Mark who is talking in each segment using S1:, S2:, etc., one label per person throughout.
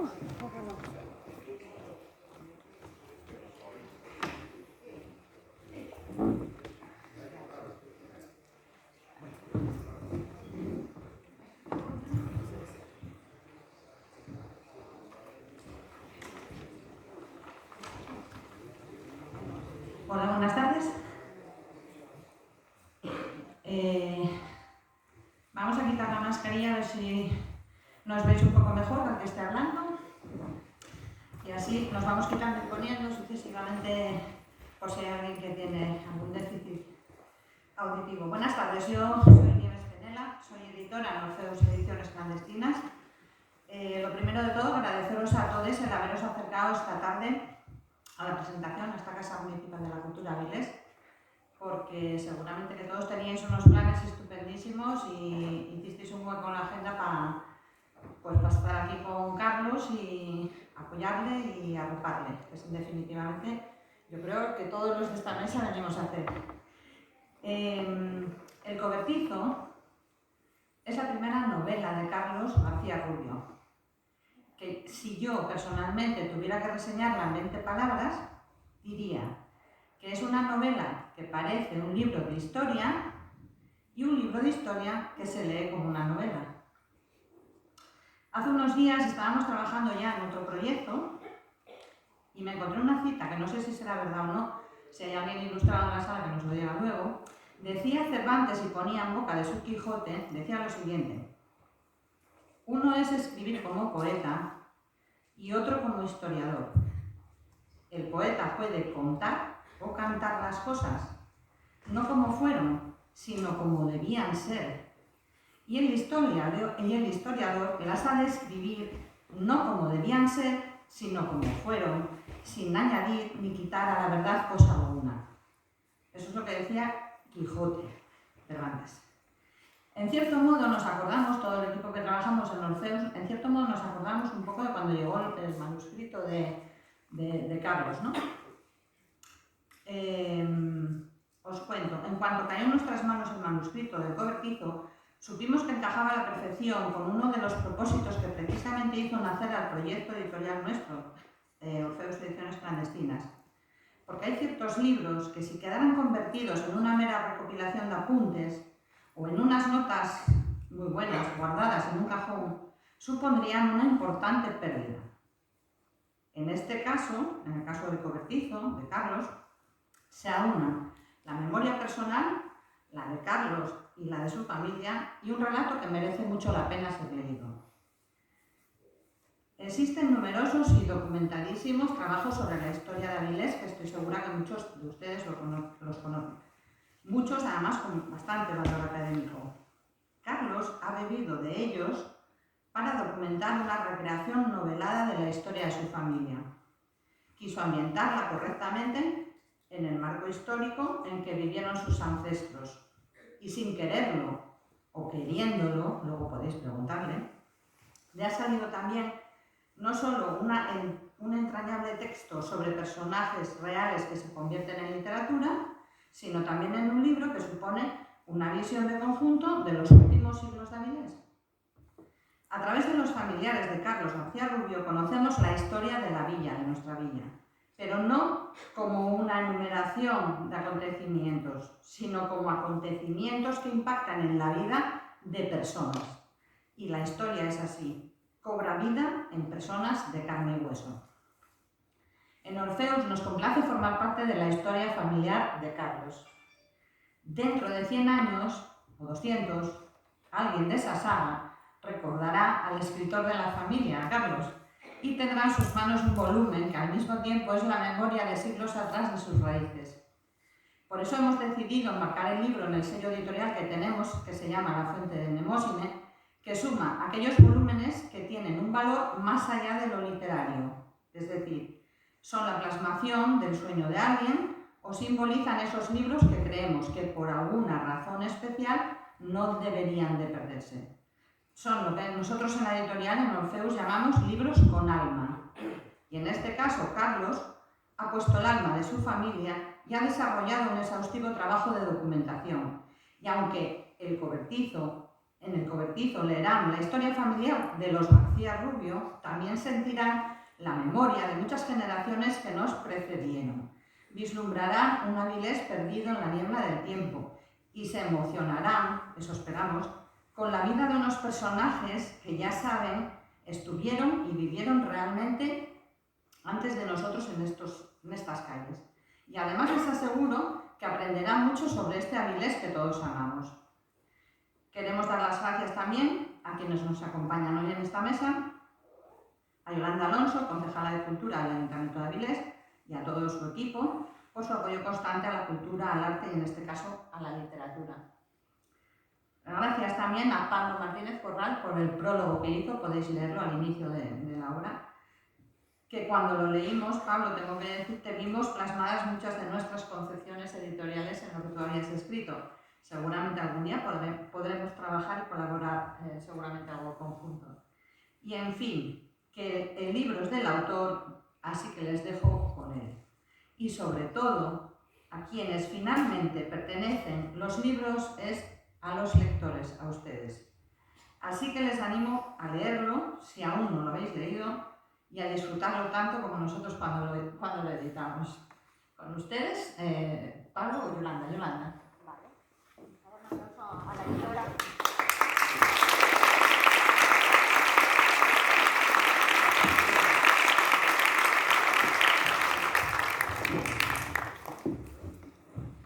S1: Hola, buenas tardes. Vamos a quitar la mascarilla a ver si nos veis un poco mejor al que esté hablando. Y así nos vamos quitando y poniendo sucesivamente por si hay alguien que tiene algún déficit auditivo. Buenas tardes, yo soy Nieves Penela, soy editora en Orfeus Ediciones Clandestinas. Lo primero de todo, agradeceros a todos el haberos acercado esta tarde a la presentación a esta Casa Municipal de la Cultura Avilés, porque seguramente que todos teníais unos planes estupendísimos y hicisteis un hueco en la agenda para estar aquí con Carlos y apoyarle y arroparle, que es definitivamente, yo creo que todos los de esta mesa venimos a hacer. El cobertizo es la primera novela de Carlos García Rubio, que si yo personalmente tuviera que reseñarla en 20 palabras, diría que es una novela que parece un libro de historia y un libro de historia que se lee como una novela. Hace unos días estábamos trabajando ya en otro proyecto y me encontré una cita, que no sé si será verdad o no, si hay alguien ilustrado en la sala que nos lo diga luego. Decía Cervantes y ponía en boca de su Quijote, decía lo siguiente: uno es escribir como poeta y otro como historiador. El poeta puede contar o cantar las cosas, no como fueron, sino como debían ser. Y el historiador las ha de escribir no como debían ser, sino como fueron, sin añadir ni quitar a la verdad cosa alguna. Eso es lo que decía Quijote, Cervantes. En cierto modo nos acordamos, todo el equipo que trabajamos en Orfeus, en cierto modo nos acordamos un poco de cuando llegó el manuscrito de Carlos, ¿no? Os cuento, en cuanto cayó en nuestras manos el manuscrito del cobertizo, supimos que encajaba a la perfección con uno de los propósitos que precisamente hizo nacer al proyecto editorial nuestro, Orfeus Ediciones Clandestinas. Porque hay ciertos libros que, si quedaran convertidos en una mera recopilación de apuntes o en unas notas muy buenas guardadas en un cajón, supondrían una importante pérdida. En este caso, en el caso del cobertizo de Carlos, se aúna la memoria personal, la de Carlos y la de su familia, y un relato que merece mucho la pena ser leído. Existen numerosos y documentadísimos trabajos sobre la historia de Avilés, que estoy segura que muchos de ustedes los conocen. Muchos, además, con bastante valor académico. Carlos ha bebido de ellos para documentar una recreación novelada de la historia de su familia. Quiso ambientarla correctamente en el marco histórico en que vivieron sus ancestros, y sin quererlo o queriéndolo, luego podéis preguntarle, le ha salido también no solo un entrañable texto sobre personajes reales que se convierten en literatura, sino también en un libro que supone una visión de conjunto de los últimos siglos de Avilés. A través de los familiares de Carlos García Rubio conocemos la historia de la villa, de nuestra villa, pero no como una enumeración de acontecimientos, sino como acontecimientos que impactan en la vida de personas. Y la historia es así, cobra vida en personas de carne y hueso. En Orfeus nos complace formar parte de la historia familiar de Carlos. Dentro de 100 años, o 200, alguien de esa saga recordará al escritor de la familia, a Carlos, y tendrá en sus manos un volumen que al mismo tiempo es la memoria de siglos atrás de sus raíces. Por eso hemos decidido enmarcar el libro en el sello editorial que tenemos, que se llama La Fuente de Mnemósine, que suma aquellos volúmenes que tienen un valor más allá de lo literario, es decir, son la plasmación del sueño de alguien o simbolizan esos libros que creemos que por alguna razón especial no deberían de perderse. Son lo que nosotros en la editorial, en Orfeus, llamamos libros con alma. Y en este caso, Carlos ha puesto el alma de su familia y ha desarrollado un exhaustivo trabajo de documentación. Y aunque el cobertizo en el cobertizo leerán la historia familiar de los García Rubio, también sentirán la memoria de muchas generaciones que nos precedieron. Vislumbrarán un Avilés perdido en la niebla del tiempo y se emocionarán, eso esperamos, con la vida de unos personajes que ya saben, estuvieron y vivieron realmente antes de nosotros en estas calles. Y además les aseguro que aprenderán mucho sobre este Avilés que todos amamos. Queremos dar las gracias también a quienes nos acompañan hoy en esta mesa, a Yolanda Alonso, concejala de Cultura del Ayuntamiento de Avilés, y a todo su equipo, por su apoyo constante a la cultura, al arte y, en este caso, a la literatura. Gracias también a Pablo Martínez Corral por el prólogo que hizo, podéis leerlo al inicio de la obra, que cuando lo leímos, Pablo, tengo que decirte, vimos plasmadas muchas de nuestras concepciones editoriales en lo que tú habías escrito. Seguramente algún día podremos trabajar y colaborar, seguramente algo conjunto. Y en fin, que el libro es del autor, así que les dejo con él. Y sobre todo, a quienes finalmente pertenecen los libros es a los lectores, a ustedes. Así que les animo a leerlo, si aún no lo habéis leído, y a disfrutarlo tanto como nosotros cuando lo editamos. Con ustedes, Pablo o Yolanda. Yolanda.
S2: A la editora.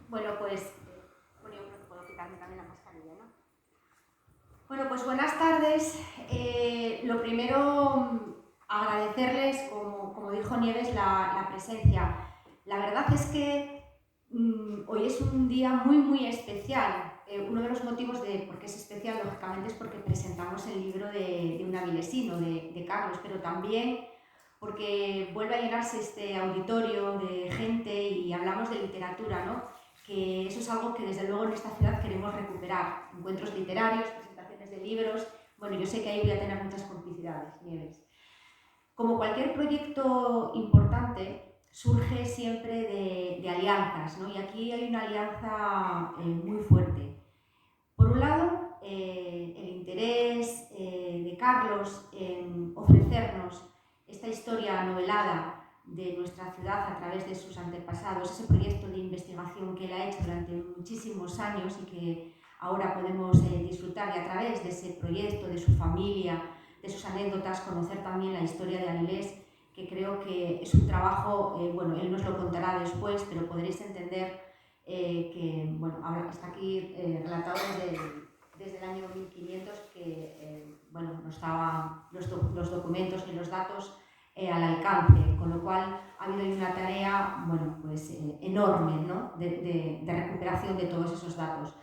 S2: Bueno, pues yo creo que puedo quitarme también la mascarilla, ¿no? Bueno, pues buenas tardes. Lo primero, agradecerles, como dijo Nieves, la presencia. La verdad es que hoy es un día muy especial. Uno de los motivos de por qué es especial, lógicamente, es porque presentamos el libro de un avilesino, de Carlos, pero también porque vuelve a llenarse este auditorio de gente y hablamos de literatura, ¿no? Que eso es algo que desde luego en esta ciudad queremos recuperar. Encuentros literarios, presentaciones de libros. Bueno, yo sé que ahí voy a tener muchas complicidades, Nieves. Como cualquier proyecto importante, surge siempre de alianzas, ¿no? Y aquí hay una alianza muy fuerte. Por un lado, el interés de Carlos en ofrecernos esta historia novelada de nuestra ciudad a través de sus antepasados, ese proyecto de investigación que él ha hecho durante muchísimos años y que ahora podemos disfrutar, y a través de ese proyecto, de su familia, de sus anécdotas, conocer también la historia de Avilés, que creo que es un trabajo, bueno, él nos lo contará después, pero podréis entender que, bueno, ahora está aquí relatado desde el año 1500, que, bueno, no estaban los documentos ni los datos al alcance, con lo cual ha habido una tarea, bueno, pues enorme, ¿no? de recuperación de todos esos datos.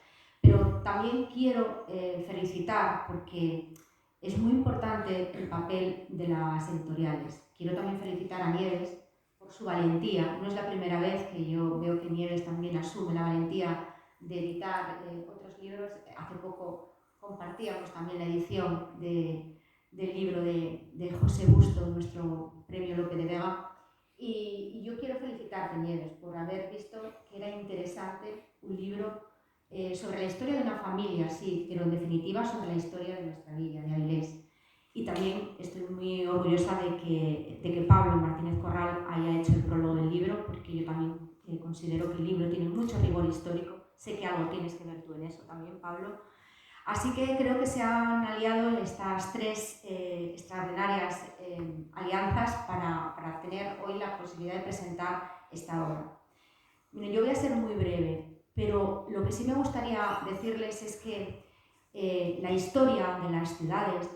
S2: Pero también quiero felicitar, porque es muy importante el papel de las editoriales. Quiero también felicitar a Nieves por su valentía. No es la primera vez que yo veo que Nieves también asume la valentía de editar otros libros. Hace poco compartíamos también la edición del libro de José Busto, nuestro premio Lope de Vega. Y yo quiero felicitarte, Nieves, por haber visto que era interesante un libro sobre la historia de una familia, sí, pero en definitiva sobre la historia de nuestra villa, de Avilés. Y también estoy muy orgullosa de que Pablo Martínez Corral haya hecho el prólogo del libro, porque yo también considero que el libro tiene mucho rigor histórico. Sé que algo tienes que ver tú en eso también, Pablo. Así que creo que se han aliado estas tres extraordinarias alianzas para tener hoy la posibilidad de presentar esta obra. Miren, yo voy a ser muy breve, pero lo que sí me gustaría decirles es que la historia de las ciudades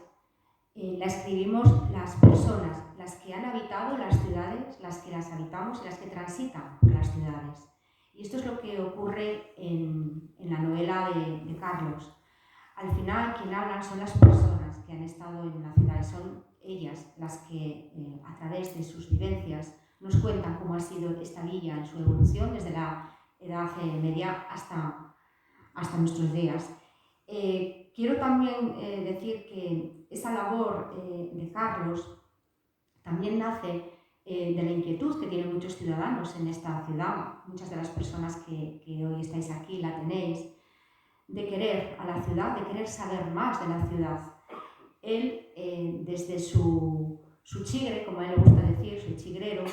S2: la escribimos las personas, las que han habitado las ciudades, las que las habitamos y las que transitan por las ciudades. Y esto es lo que ocurre en la novela de Carlos. Al final, quien hablan son las personas que han estado en la ciudad, y son ellas las que, a través de sus vivencias, nos cuentan cómo ha sido esta villa en su evolución desde la Edad Media hasta nuestros días. Quiero también decir que esa labor de Carlos también nace de la inquietud que tienen muchos ciudadanos en esta ciudad. Muchas de las personas que hoy estáis aquí la tenéis, de querer a la ciudad, de querer saber más de la ciudad. Él, desde su chigre, como a él le gusta decir, su chigrero,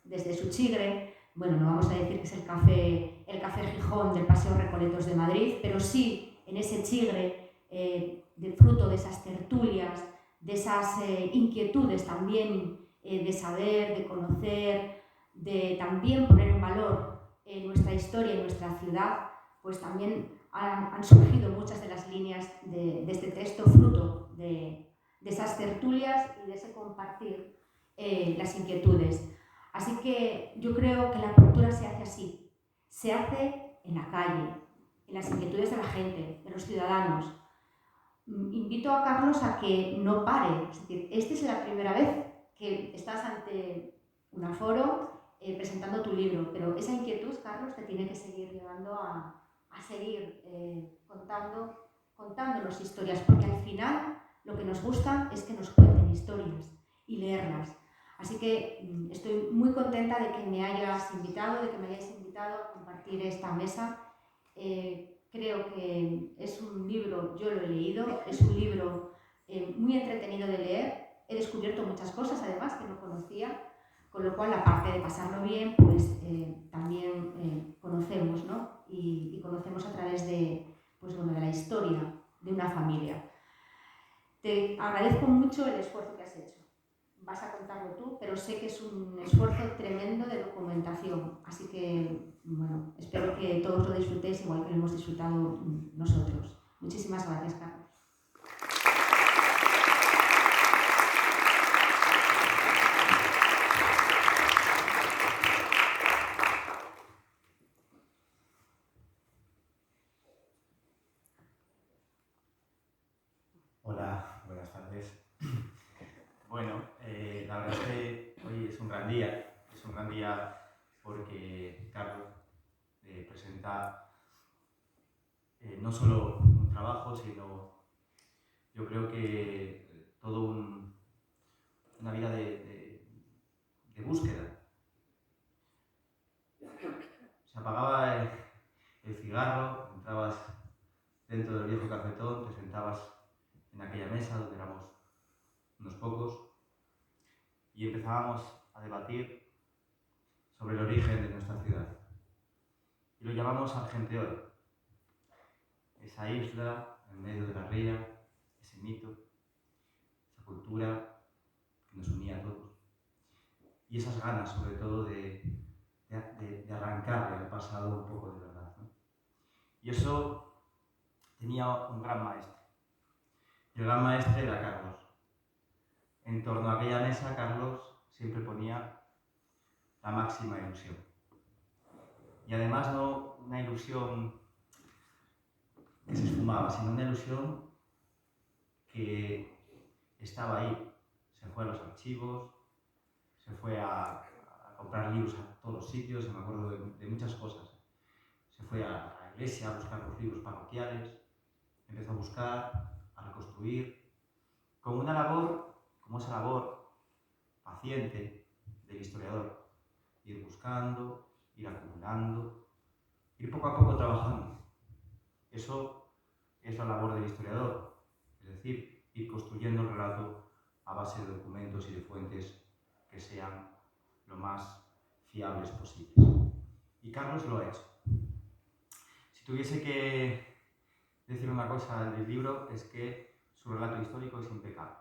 S2: desde su chigre, bueno, no vamos a decir que es el café Gijón del Paseo Recoletos de Madrid, pero sí en ese chigre, de fruto de esas tertulias, de esas inquietudes también de saber, de conocer, de también poner en valor nuestra historia y nuestra ciudad, pues también han surgido muchas de las líneas de este texto, fruto de esas tertulias y de ese compartir las inquietudes. Así que yo creo que la cultura se hace así, se hace en la calle, en las inquietudes de la gente, de los ciudadanos. Invito a Carlos a que no pare, es decir, esta es la primera vez que estás ante un aforo presentando tu libro, pero esa inquietud, Carlos, te tiene que seguir llevando a seguir contándonos historias, porque al final lo que nos gusta es que nos cuenten historias y leerlas. Así que estoy muy contenta de que me hayáis invitado a compartir esta mesa. Creo que es un libro, yo lo he leído, es un libro muy entretenido de leer. He descubierto muchas cosas además que no conocía, con lo cual, aparte de pasarlo bien, pues también conocemos, ¿no? Y conocemos a través de, pues, bueno, de la historia de una familia. Te agradezco mucho el esfuerzo que has hecho. Vas a contarlo tú, pero sé que es un esfuerzo tremendo de documentación. Así que, bueno, espero que todos lo disfrutéis igual que lo hemos disfrutado nosotros. Muchísimas gracias, Carlos.
S3: Hola, buenas tardes. Bueno, la verdad es que hoy es un gran día porque Carlos presenta no solo un trabajo, sino yo creo que todo una vida de búsqueda. Se apagaba el cigarro, entrabas dentro del viejo cafetón, te sentabas en aquella mesa donde éramos unos pocos y empezábamos a debatir sobre el origen de nuestra ciudad. Y lo llamamos Argenteón, esa isla en medio de la ría, ese mito, esa cultura que nos unía a todos. Y esas ganas, sobre todo, de arrancarle al pasado un poco de verdad, ¿no? Y eso tenía un gran maestre. Y el gran maestre era Carlos. En torno a aquella mesa, Carlos siempre ponía la máxima ilusión. Y además no una ilusión que se esfumaba, sino una ilusión que estaba ahí. Se fue a los archivos, se fue a comprar libros a todos los sitios, me acuerdo de muchas cosas. Se fue a la iglesia a buscar los libros parroquiales, empezó a buscar, a reconstruir, con una labor, como esa labor paciente del historiador, ir buscando, ir acumulando, ir poco a poco trabajando. Eso es la labor del historiador, es decir, ir construyendo el relato a base de documentos y de fuentes que sean lo más fiables posibles. Y Carlos lo ha hecho. Si tuviese que decir una cosa del libro es que su relato histórico es impecable.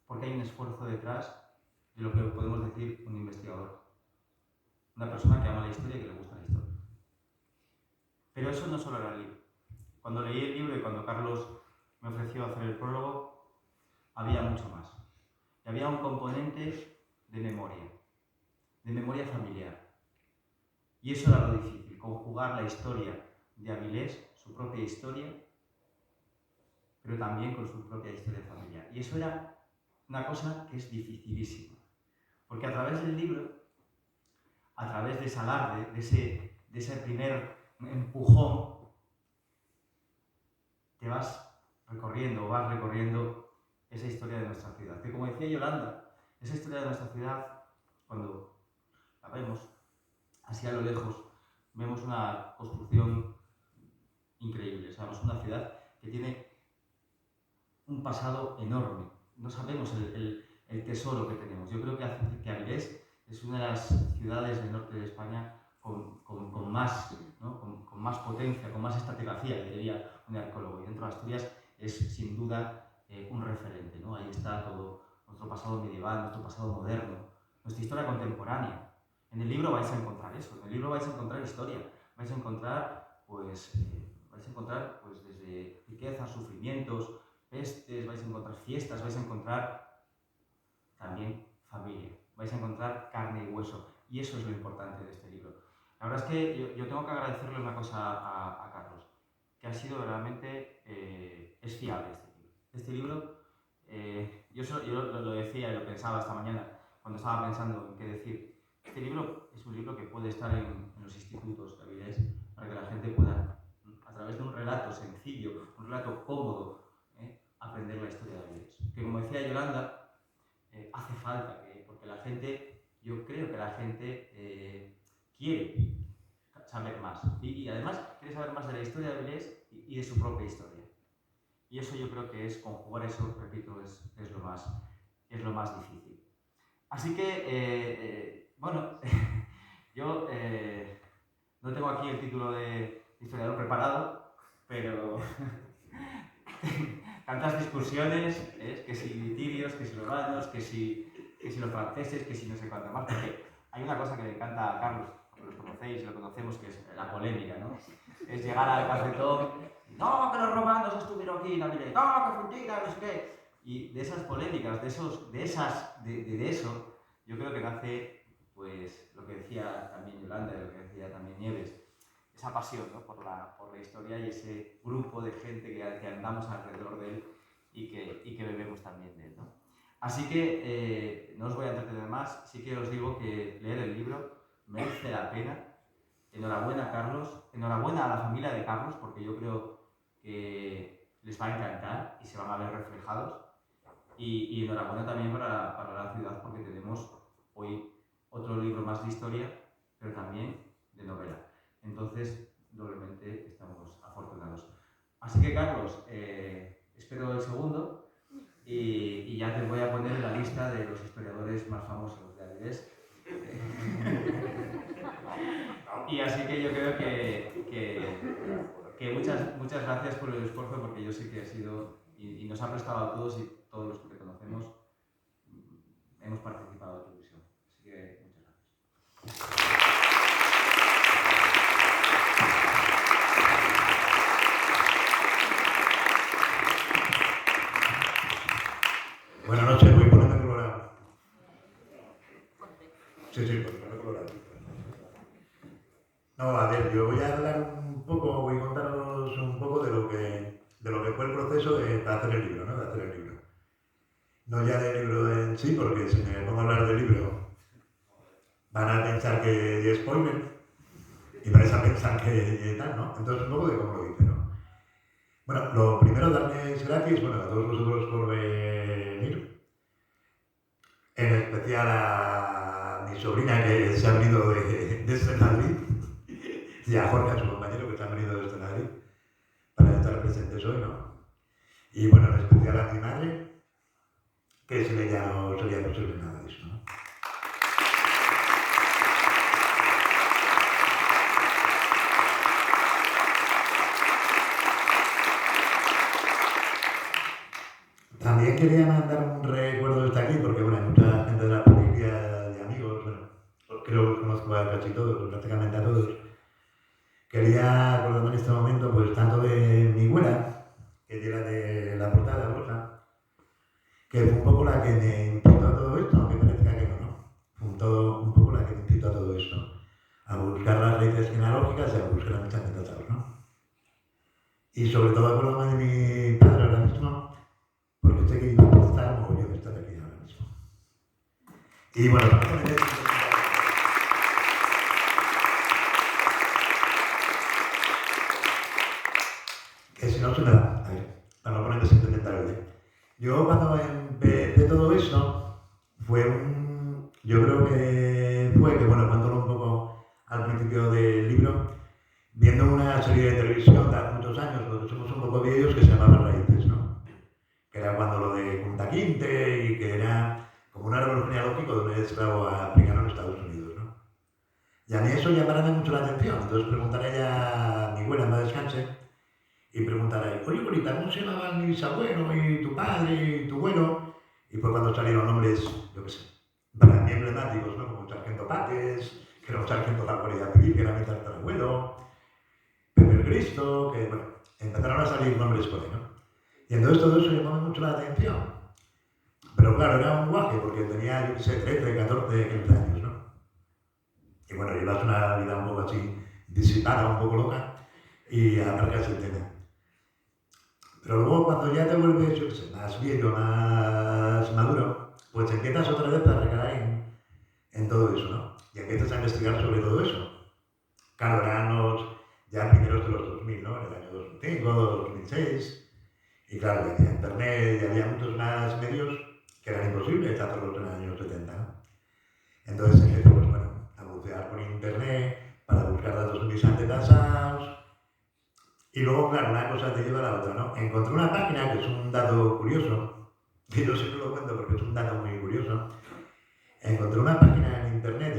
S3: Porque hay un esfuerzo detrás de lo que podemos decir un investigador. Una persona que ama la historia y que le gusta la historia. Pero eso no solo era el libro. Cuando leí el libro y cuando Carlos me ofreció hacer el prólogo, había mucho más. Y había un componente de memoria familiar. Y eso era lo difícil, conjugar la historia de Avilés, su propia historia, pero también con su propia historia familiar. Y eso era una cosa que es dificilísima. Porque a través del libro, a través de ese alarde, de ese primer empujón, vas recorriendo esa historia de nuestra ciudad. Que como decía Yolanda, esa historia de nuestra ciudad, cuando la vemos así a lo lejos, vemos una construcción increíble. O sea, es una ciudad que tiene un pasado enorme. No sabemos el tesoro que tenemos. Yo creo que Avilés es una de las ciudades del norte de España con más, ¿no? con más potencia, con más estratigrafía, diría un arqueólogo. Y dentro de Asturias es sin duda un referente, ¿no? Ahí está todo nuestro pasado medieval, nuestro pasado moderno, nuestra historia contemporánea. En el libro vais a encontrar eso, en el libro vais a encontrar historia, vais a encontrar desde riquezas, sufrimientos, pestes, vais a encontrar fiestas, vais a encontrar también familia, vais a encontrar carne y hueso, y eso es lo importante de este libro. La verdad es que yo tengo que agradecerle una cosa a Carlos, que ha sido realmente, es fiable este libro. Yo lo decía y lo pensaba esta mañana cuando estaba pensando en qué decir. Este libro es un libro que puede estar en los institutos de Avilés para que la gente pueda, a través de un relato sencillo, un relato cómodo, aprender la historia de Avilés. Que como decía Yolanda, hace falta, porque la gente, yo creo que la gente quiere saber más. Y además quiere saber más de la historia de Avilés y de su propia historia. Y eso yo creo que es, conjugar eso, repito, es lo más difícil. Así que, bueno, yo no tengo aquí el título de historiador preparado, pero tantas discusiones, que si tirios, que si romanos, que si los franceses, que si no sé cuánto más, porque hay una cosa que le encanta a Carlos, porque los conocéis y lo conocemos, que es la polémica, ¿no? Es llegar al cafetón, no, que los romanos estuvieron aquí en Avilés, no, que mentira, no sé qué. Y de esas polémicas, de eso, yo creo que nace, pues, lo que decía también Yolanda y lo que decía también Nieves, esa pasión, ¿no? por la historia y ese grupo de gente que andamos alrededor de él y que bebemos también de él, ¿no? Así que no os voy a entretener más, sí que os digo que leer el libro merece la pena. Enhorabuena a Carlos, enhorabuena a la familia de Carlos, porque yo creo que les va a encantar y se van a ver reflejados. Y enhorabuena también para la ciudad, porque tenemos hoy otro libro más de historia, pero también de novela. Entonces, doblemente estamos afortunados. Así que, Carlos, espero el segundo y ya te voy a poner en la lista de los historiadores más famosos de Avilés. Y así que yo creo que muchas gracias por el esfuerzo, porque yo sé que ha sido y nos ha prestado a todos, y todos los que te conocemos hemos participado de tu visión. Así que muchas gracias.
S4: Buenas noches, voy a ponerme colorado. Sí, pues ponerme colorado. No, a ver, yo voy a hablar un poco, voy a contaros un poco de lo que fue el proceso de hacer el libro, ¿no? De hacer el libro. No ya del libro en sí, porque si me pongo a hablar del libro van a pensar que es spoiler y vais a pensar que tal, ¿no? Entonces un poco de cómo lo hice, ¿no? Bueno, lo primero, darles gracias, bueno, a todos vosotros por venir. En especial a mi sobrina, que se ha venido desde Madrid, y a Jorge, a su compañero, que se ha venido desde Madrid para estar presentes hoy, ¿no? Y bueno, en especial a mi madre, que sin ella no sería posible nada de eso, ¿no? También quería mandar un recuerdo desde aquí, porque bueno, hay mucha gente de la familia, de amigos, bueno, creo que los conozco a casi todos, prácticamente a todos. Quería acordarme en este momento, pues tanto de mi abuela, que era de la portada de Rosa, que fue un poco la que me impulsó a todo esto, aunque parezca que no. Fue un poco la que me impulsó a todo esto, a buscar las raíces genealógicas y a buscar a muchas metatados, ¿no? Y sobre todo acordarme de mi padre ahora mismo, porque sé que iba a estar mogollón de estar aquí ahora mismo. Y bueno, que si no se me da, a ver, para no ponerme sentimental bien. Yo cuando empecé todo eso, yo creo que bueno, cuando un poco al principio del libro, viendo una serie de televisión de hace muchos de esclavo africano en Estados Unidos, ¿no? Y a mí eso llamará mucho la atención. Entonces preguntaré ya a mi abuela, no descanse, y preguntaré, oye, bonita, ¿cómo se llamaban mi bisabuelo y tu padre y tu abuelo? Y fue cuando salieron nombres, yo qué sé, para mí emblemáticos, ¿no? Como Sargento Pates, que era un sargento de la Guardia Civil, que era mi tatarabuelo, Pepe el Cristo, que, bueno, empezaron a salir nombres por ahí, ¿no? Y entonces todo eso llamó mucho la atención. Pero claro, era un guaje, porque tenía, yo qué sé, 13, 14, 15 años, ¿no? Y bueno, llevas una vida un poco así disipada, un poco loca, y aparcas el tema. Pero luego cuando ya te vuelves, yo qué sé, más viejo, más maduro, pues empiezas otra vez a recaer en todo eso, ¿no? Y empiezas a investigar sobre todo eso. Claro, eran los ya primeros de los 2000, ¿no? En el año 2005, 2006. Y claro, ya había internet y había muchos más medios que eran imposibles hacerlos en el año 70, ¿no? Entonces empecé, pues bueno, a bucear por internet para buscar datos de mis antepasados. Y luego, claro, una cosa te lleva a la otra, ¿no? Encontré una página que es un dato curioso, que yo siempre lo cuento porque es un dato muy curioso. Encontré una página en internet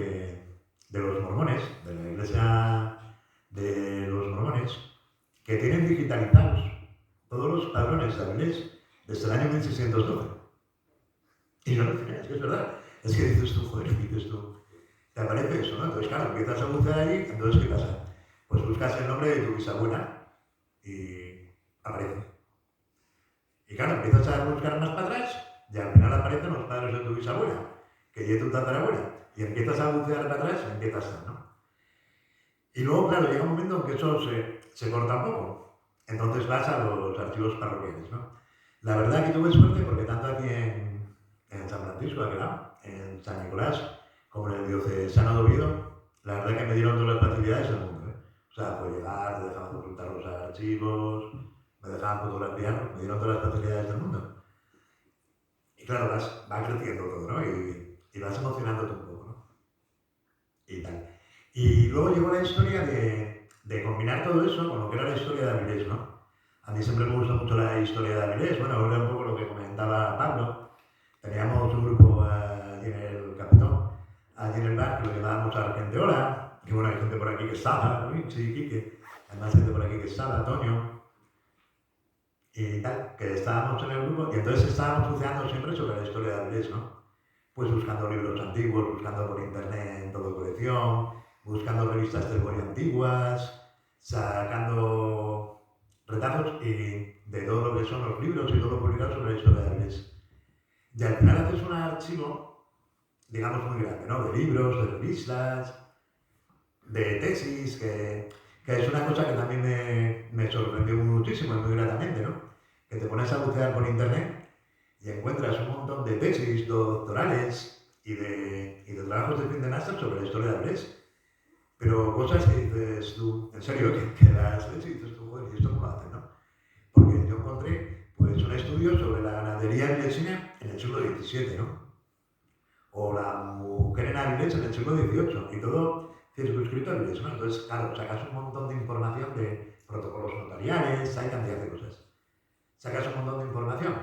S4: de los mormones, de la iglesia de los mormones, que tienen digitalizados todos los padrones de inglés desde el año 1612. Y no, es que es verdad. Es que dices tú, joder, dices tú, te aparece eso, ¿no? Entonces, claro, empiezas a buscar allí, entonces, ¿qué pasa? Pues buscas el nombre de tu bisabuela y aparece. Y claro, empiezas a buscar más para atrás y al final aparecen los padres de tu bisabuela, que ya es tu tatarabuela, y empiezas a bucear para atrás y empiezas a, ¿no? Y luego, claro, llega un momento en que eso se corta un poco. Entonces vas a los archivos parroquiales, ¿no? La verdad que tuve suerte porque tanto aquí en San Francisco, aquí, ¿no? En San Nicolás, como en el diocesano de Oviedo, la verdad que me dieron todas las facilidades del mundo, ¿eh? O sea, pues llegar, te dejaban consultar los archivos, me dejaban fotografiar, me dieron todas las facilidades del mundo. Y claro, va creciendo todo, ¿no? Y vas emocionándote un poco, ¿no? Y tal. Y luego llegó la historia de combinar todo eso con lo que era la historia de Avilés, ¿no? A mí siempre me gustó mucho la historia de Avilés, bueno, era un poco lo que comentaba Pablo. Teníamos un grupo allí en el Capitón, allí en el bar, que lo llamábamos Argenteola, que bueno, hay gente por aquí que estaba, ¿no? Sí, Quique, hay más gente por aquí que estaba, Toño, y tal, que estábamos en el grupo, y entonces estábamos buceando siempre sobre la historia de Avilés, ¿no? Pues buscando libros antiguos, buscando por internet en todo colección, buscando revistas del Boy antiguas, sacando retazos y de todo lo que son los libros y todo lo publicado sobre la historia de Avilés. Y al final haces un archivo, digamos, muy grande, ¿no? De libros, de revistas, de tesis, que es una cosa que también me sorprendió muchísimo y muy gratamente, ¿no? Que te pones a bucear por internet y encuentras un montón de tesis doctorales y de trabajos de fin de máster sobre la historia de Avilés. Pero cosas que dices tú, en serio, que las ves y dices tú, joder, ¿y esto cómo lo hacen, no? Porque yo encontré, pues, un estudio sobre la ganadería avilesina en el siglo XVII, ¿no? O la mujer en Avilés en el siglo XVIII, y todo circunscrito a Avilés, ¿no? Entonces, claro, sacas un montón de información de protocolos notariales, hay cantidad de cosas. Sacas un montón de información.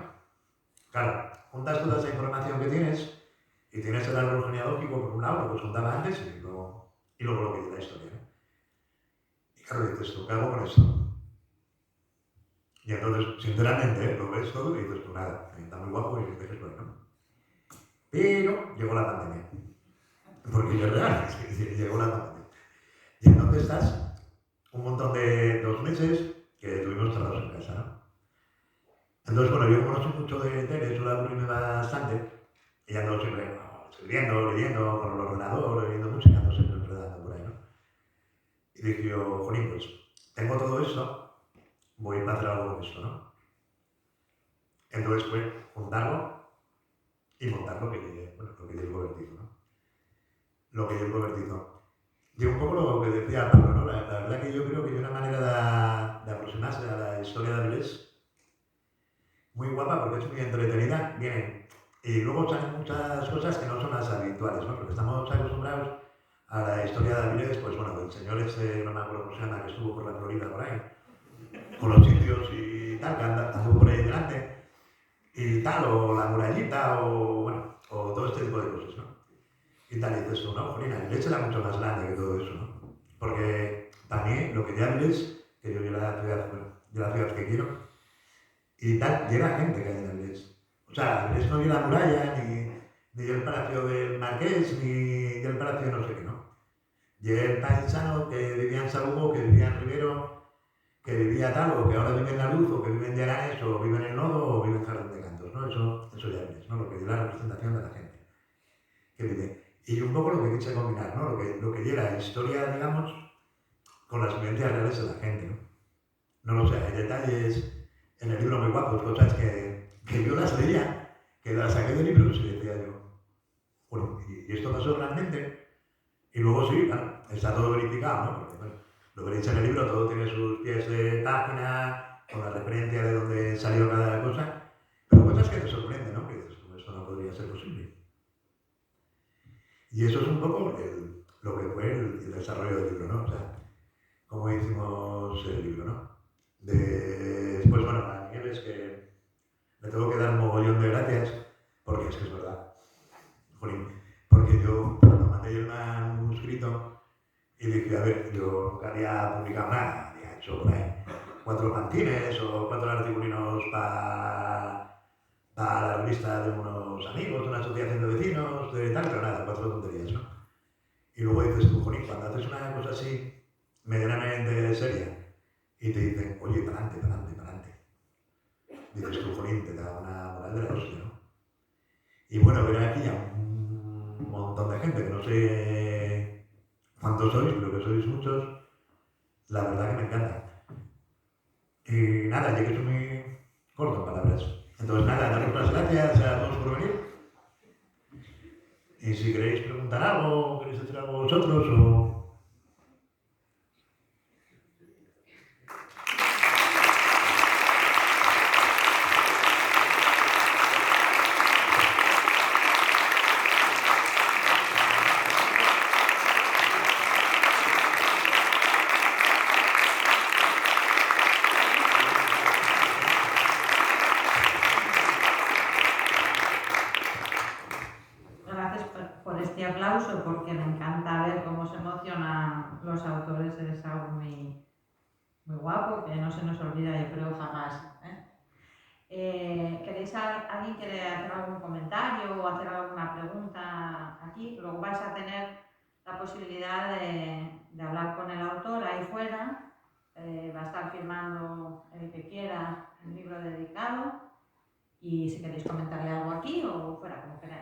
S4: Claro, juntas toda esa información que tienes y tienes el árbol genealógico por un lado, lo que os contaba antes, y luego lo que dice la historia, ¿no? Y claro, dices tú, ¿qué hago con esto? Y entonces, sinceramente, lo ves todo y dices tú, nada, está muy guapo y dices, bueno. Pero llegó la pandemia. Porque es real, llegó la pandemia. Y entonces estás un montón de 2 meses que tuvimos cerrados en casa, ¿no? Entonces, bueno, yo como no soy mucho de tele, suelo aburrirme bastante, y ando siempre escribiendo, leyendo con el ordenador, leyendo música, ando siempre enredando por ahí, ¿no? Y dije yo, jolín, pues tengo todo esto, voy a hacer algo con esto, ¿no? Entonces fue juntarlo y montar lo que dio el convertido, ¿no? Lo que dio el convertido. Y un poco lo que decía Pablo, ¿no? La verdad que yo creo que hay una manera de aproximarse a la historia de Avilés muy guapa porque es muy entretenida, vienen. Y luego salen muchas cosas que no son las habituales, ¿no? Porque estamos acostumbrados a la historia de Avilés, pues bueno, del señor ese, no me acuerdo cómo se llama, que estuvo por la Florida por ahí, con los indios y tal, que anduvo por ahí delante, y tal, o la murallita, o bueno, o todo este tipo de cosas, ¿no? y tal, y dices tú, no, jolín, Avilés era mucho más grande que todo eso, ¿no? Porque también lo que ya Avilés, que yo la ciudad, bueno, de la ciudad que quiero, y tal, llega gente que hay en Avilés. O sea, Avilés no ni la muralla, ni el palacio del Marqués, ni el palacio de no sé qué, ¿no? Y el paisano que vivía en Salugo, que vivía en Rivero, que vivía tal, o que ahora vive en La Luz, o que vive en Llaranes, o vive en El Nodo, o vive en Jardín de Cantos, ¿no? Eso ya es, ¿no? Lo que es la representación de la gente que vive. Y un poco lo que quise combinar, ¿no? Lo que llega la historia, digamos, con las vivencias reales de la gente, ¿no? No lo sé, hay detalles en el libro muy guapos, cosas que yo las leía, que las saqué de libros y decía yo, bueno, ¿y esto pasó realmente? Y luego sí, claro, está todo verificado, ¿no? Porque, bueno, lo veréis en el libro, todo tiene sus pies de página, con la referencia de dónde salió cada cosa, pero cosas que te sorprenden, ¿no? Que dices, pues esto no podría ser posible. Y eso es un poco lo que fue el desarrollo del libro, ¿no? O sea, cómo hicimos el libro, ¿no? Después, bueno, a Nieves, que le tengo que dar un mogollón de gracias, porque es que es verdad, jolín, porque yo cuando mandé el manuscrito y dije, a ver, yo nunca había publicado nada, había hecho por ahí 4 fanzines o 4 articulinos para la revista de unos amigos, de una asociación de vecinos, de tal, pero nada, 4 tonterías, ¿no? Y luego dices tú, jolín, cuando haces una cosa así, medianamente seria, y te dicen, oye, para adelante, para adelante, para adelante. Dices tú, jolín, te da una moral de la hostia, ¿no? Y bueno, ver aquí a un montón de gente, que no sé cuántos sois, pero que sois muchos, la verdad que me encanta. Y nada, ya que soy muy corto en palabras. Entonces nada, daros las gracias a todos por venir. Y si queréis preguntar algo, queréis decir algo vosotros o...
S1: Gracias por este aplauso, porque me encanta ver cómo se emocionan los autores. Es algo muy, muy guapo, que no se nos olvida, yo creo, jamás. ¿Alguien quiere hacer algún comentario o hacer alguna pregunta aquí? Luego vais a tener la posibilidad de hablar con el autor ahí fuera. Va a estar firmando el que quiera el libro dedicado. Y si queréis comentarle algo aquí o fuera, como queráis.